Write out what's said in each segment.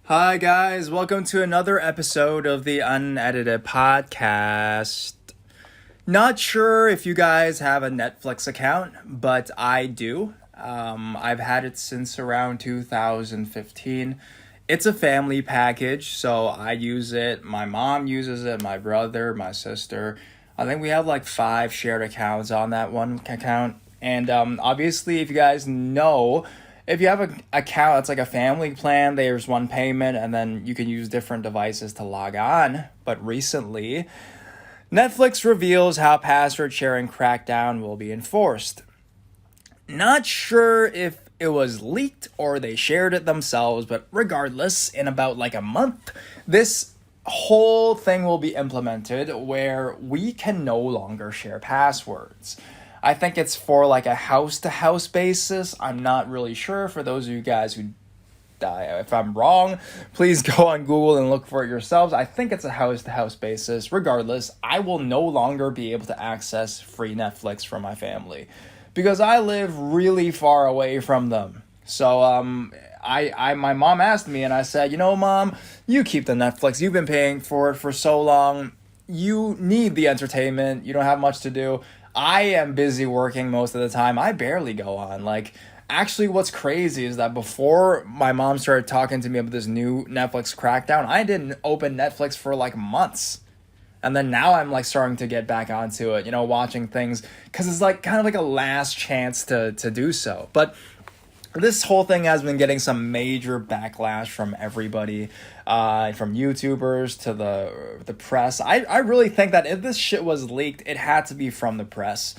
Hi, guys. Welcome to another episode of the Unedited Podcast. Not sure if you guys have a Netflix account, but I do. I've had it since around 2015. It's a family package, so I use it. My mom uses it, my brother, my sister. I think we have like 5 shared accounts on that one account. And obviously, if you guys know, if you have an account that's like a family plan, there's one payment and then you can use different devices to log on. But recently, Netflix reveals how password sharing crackdown will be enforced. Not sure if it was leaked or they shared it themselves, but regardless, in about like a month, this whole thing will be implemented where we can no longer share passwords. I think it's for like a house-to-house basis. I'm not really sure. For those of you guys who if I'm wrong, please go on Google and look for it yourselves. I think it's a house-to-house basis. Regardless, I will no longer be able to access free Netflix from my family because I live really far away from them. So my mom asked me and I said, Mom, you keep the Netflix. You've been paying for it for so long. You need the entertainment. You don't have much to do. I am busy working most of the time. I barely go on. Actually, what's crazy is that before my mom started talking to me about this new Netflix crackdown, I didn't open Netflix for months. And then now I'm starting to get back onto it, watching things because it's kind of like a last chance to do so. But this whole thing has been getting some major backlash from everybody, from YouTubers to the press. I really think that if this shit was leaked, it had to be from the press.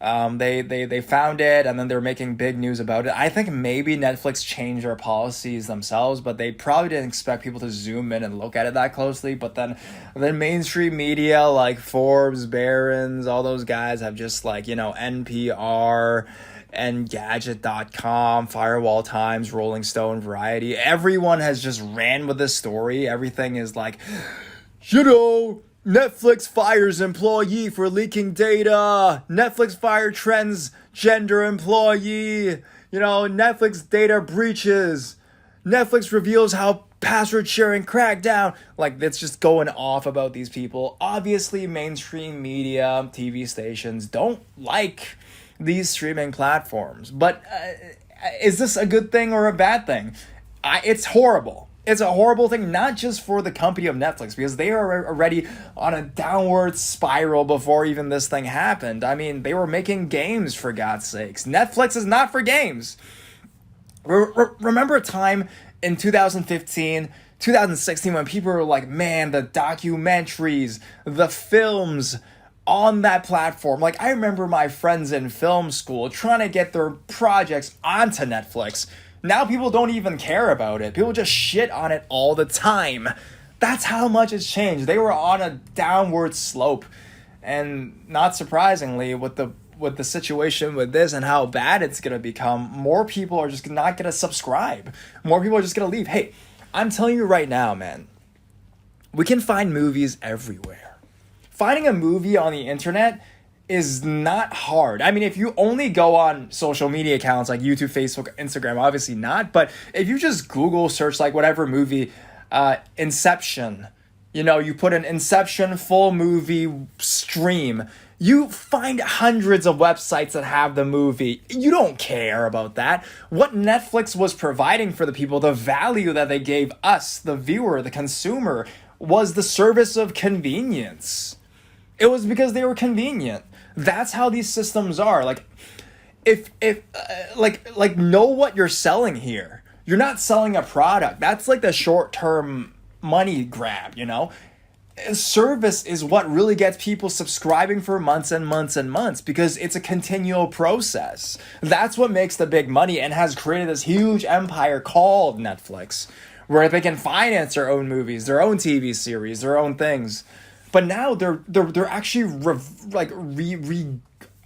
They found it and then they're making big news about it. I think maybe Netflix changed their policies themselves, but they probably didn't expect people to zoom in and look at it that closely. But then mainstream media like Forbes, Barron's, all those guys have just NPR and Gadget.com, Firewall Times, Rolling Stone, Variety. Everyone has just ran with this story. Everything is Netflix fires employee for leaking data. Netflix fire transgender employee. Netflix data breaches. Netflix reveals how password sharing crackdown. It's just going off about these people. Obviously, mainstream media, TV stations don't like these streaming platforms. But is this a good thing or a bad thing? It's horrible. It's a horrible thing, not just for the company of Netflix, because they are already on a downward spiral before even this thing happened. I mean, they were making games, for God's sakes. Netflix is not for games. Remember a time in 2015, 2016 when people were like, man, the documentaries, the films on that platform. I remember my friends in film school trying to get their projects onto Netflix. Now people don't even care about it. People just shit on it all the time. That's how much it's changed. They were on a downward slope. And not surprisingly, with the situation with this and how bad it's going to become, more people are just not going to subscribe. More people are just going to leave. Hey, I'm telling you right now, man, we can find movies everywhere. Finding a movie on the internet is not hard. I mean, if you only go on social media accounts like YouTube, Facebook, Instagram, obviously not. But if you just Google search whatever movie, Inception, you put an Inception full movie stream, you find hundreds of websites that have the movie. You don't care about that. What Netflix was providing for the people, the value that they gave us, the viewer, the consumer, was the service of convenience. It was because they were convenient. That's how these systems are. Know what you're selling here. You're not selling a product. That's the short-term money grab, Service is what really gets people subscribing for months and months and months because it's a continual process. That's what makes the big money and has created this huge empire called Netflix, where they can finance their own movies, their own TV series, their own things. But now they're actually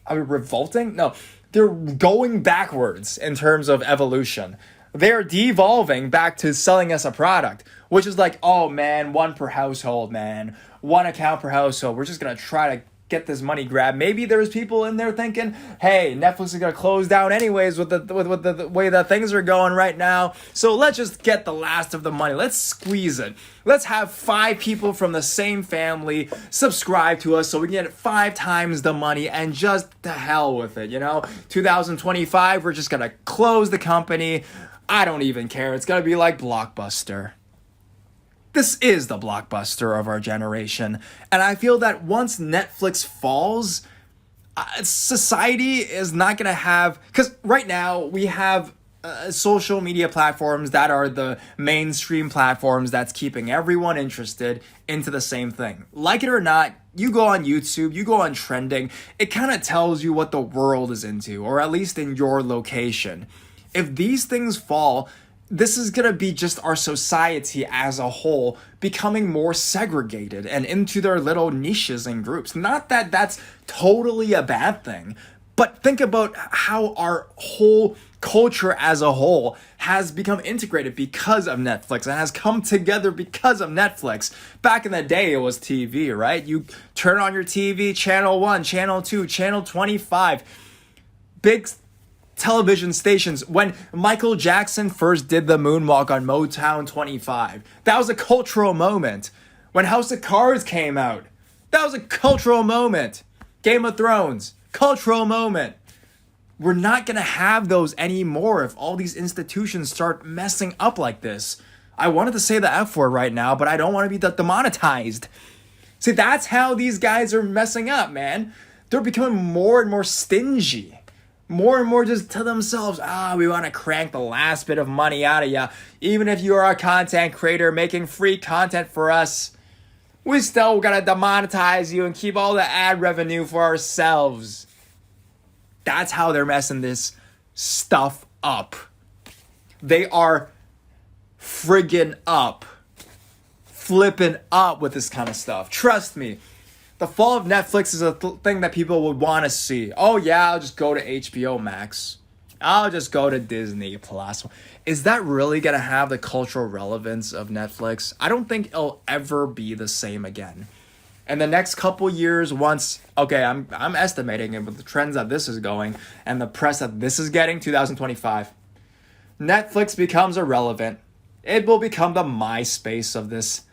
revolting. No, they're going backwards in terms of evolution. They're devolving back to selling us a product, which is oh man, one per household, man, one account per household. We're just gonna try to get this money grab. Maybe there's people in there thinking, hey, Netflix is going to close down anyways with the way that things are going right now. So let's just get the last of the money. Let's squeeze it. Let's have 5 people from the same family subscribe to us so we can get 5 times the money and just to hell with it, 2025, we're just going to close the company. I don't even care. It's going to be like Blockbuster. This is the Blockbuster of our generation. And I feel that once Netflix falls, society is not going to have... Because right now, we have social media platforms that are the mainstream platforms that's keeping everyone interested into the same thing. Like it or not, you go on YouTube, you go on trending, it kind of tells you what the world is into, or at least in your location. If these things fall, this is going to be just our society as a whole becoming more segregated and into their little niches and groups. Not that that's totally a bad thing, but think about how our whole culture as a whole has become integrated because of Netflix and has come together because of Netflix. Back in the day, it was TV, right? You turn on your TV, channel 1, channel 2, channel 25, big television stations. When Michael Jackson first did the moonwalk on Motown 25, that was a cultural moment. When House of Cards came out, that was a cultural moment. Game of Thrones, cultural moment. We're not going to have those anymore if all these institutions start messing up like this. I wanted to say the F word right now, but I don't want to be demonetized. See, that's how these guys are messing up, man. They're becoming more and more stingy. More and more just to themselves, we want to crank the last bit of money out of you. Even if you are a content creator making free content for us, we still got to demonetize you and keep all the ad revenue for ourselves. That's how they're messing this stuff up. They are friggin' up. Flipping up with this kind of stuff. Trust me. The fall of Netflix is a thing that people would want to see. Oh yeah, I'll just go to HBO Max. I'll just go to Disney Plus. Is that really going to have the cultural relevance of Netflix? I don't think it'll ever be the same again. And the next couple years, once, I'm estimating it with the trends that this is going and the press that this is getting, 2025, Netflix becomes irrelevant. It will become the MySpace of this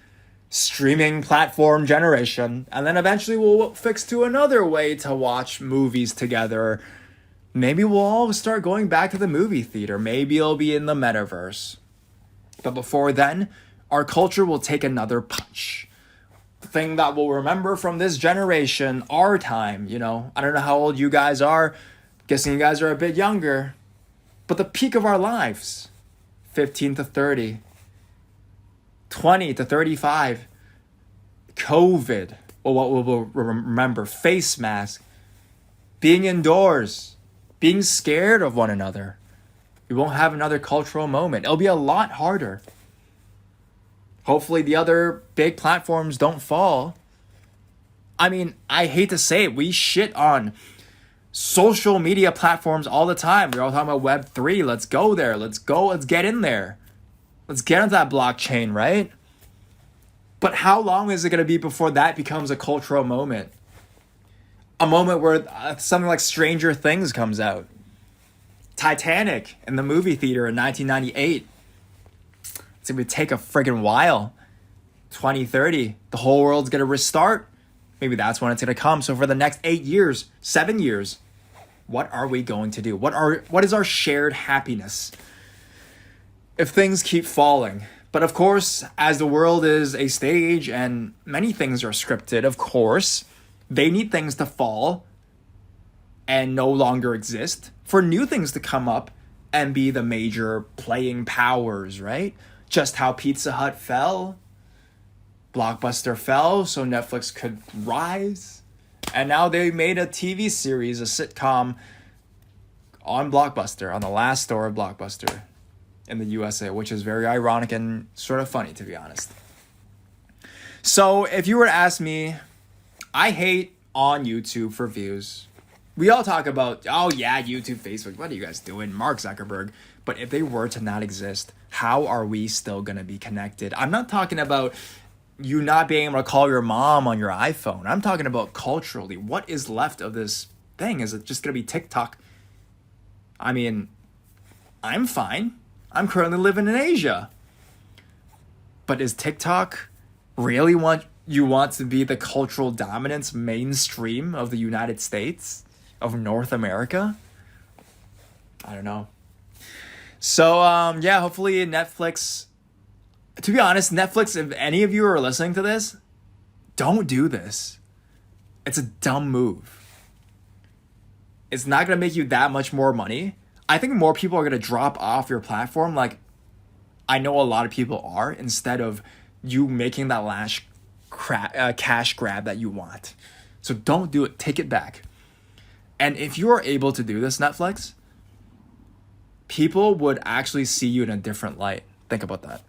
streaming platform generation, and then eventually we'll fix to another way to watch movies together. Maybe we'll all start going back to the movie theater. Maybe it'll be in the metaverse. But before then, our culture will take another punch. The thing that we'll remember from this generation, our time, I don't know how old you guys are. Guessing you guys are a bit younger. But the peak of our lives, 15 to 30. 20 to 35, COVID, or what we'll remember, face mask, being indoors, being scared of one another. We won't have another cultural moment. It'll be a lot harder. Hopefully the other big platforms don't fall. I mean, I hate to say it, we shit on social media platforms all the time. We're all talking about Web3. Let's go there. Let's get in there. Let's get into that blockchain, right? But how long is it going to be before that becomes a cultural moment? A moment where something like Stranger Things comes out. Titanic in the movie theater in 1998. It's going to take a friggin' while. 2030, the whole world's going to restart. Maybe that's when it's going to come. So for the next 8 years, 7 years, what are we going to do? What is our shared happiness if things keep falling? But of course, as the world is a stage and many things are scripted, of course, they need things to fall and no longer exist for new things to come up and be the major playing powers, right? Just how Pizza Hut fell, Blockbuster fell, so Netflix could rise. And now they made a TV series, a sitcom on Blockbuster, on the last store of Blockbuster in the USA, which is very ironic and sort of funny, to be honest. So if you were to ask me, I hate on YouTube for views. We all talk about, oh yeah, YouTube, Facebook, what are you guys doing? Mark Zuckerberg. But if they were to not exist, how are we still going to be connected? I'm not talking about you not being able to call your mom on your iPhone. I'm talking about culturally. What is left of this thing? Is it just going to be TikTok? I mean, I'm fine. I'm currently living in Asia. But is TikTok really want to be the cultural dominance mainstream of the United States, of North America? I don't know. So, yeah, hopefully Netflix, to be honest, Netflix, if any of you are listening to this, don't do this. It's a dumb move. It's not going to make you that much more money. I think more people are going to drop off your platform. Like, I know a lot of people are, instead of you making that last cash grab that you want. So don't do it. Take it back. And if you are able to do this, Netflix, people would actually see you in a different light. Think about that.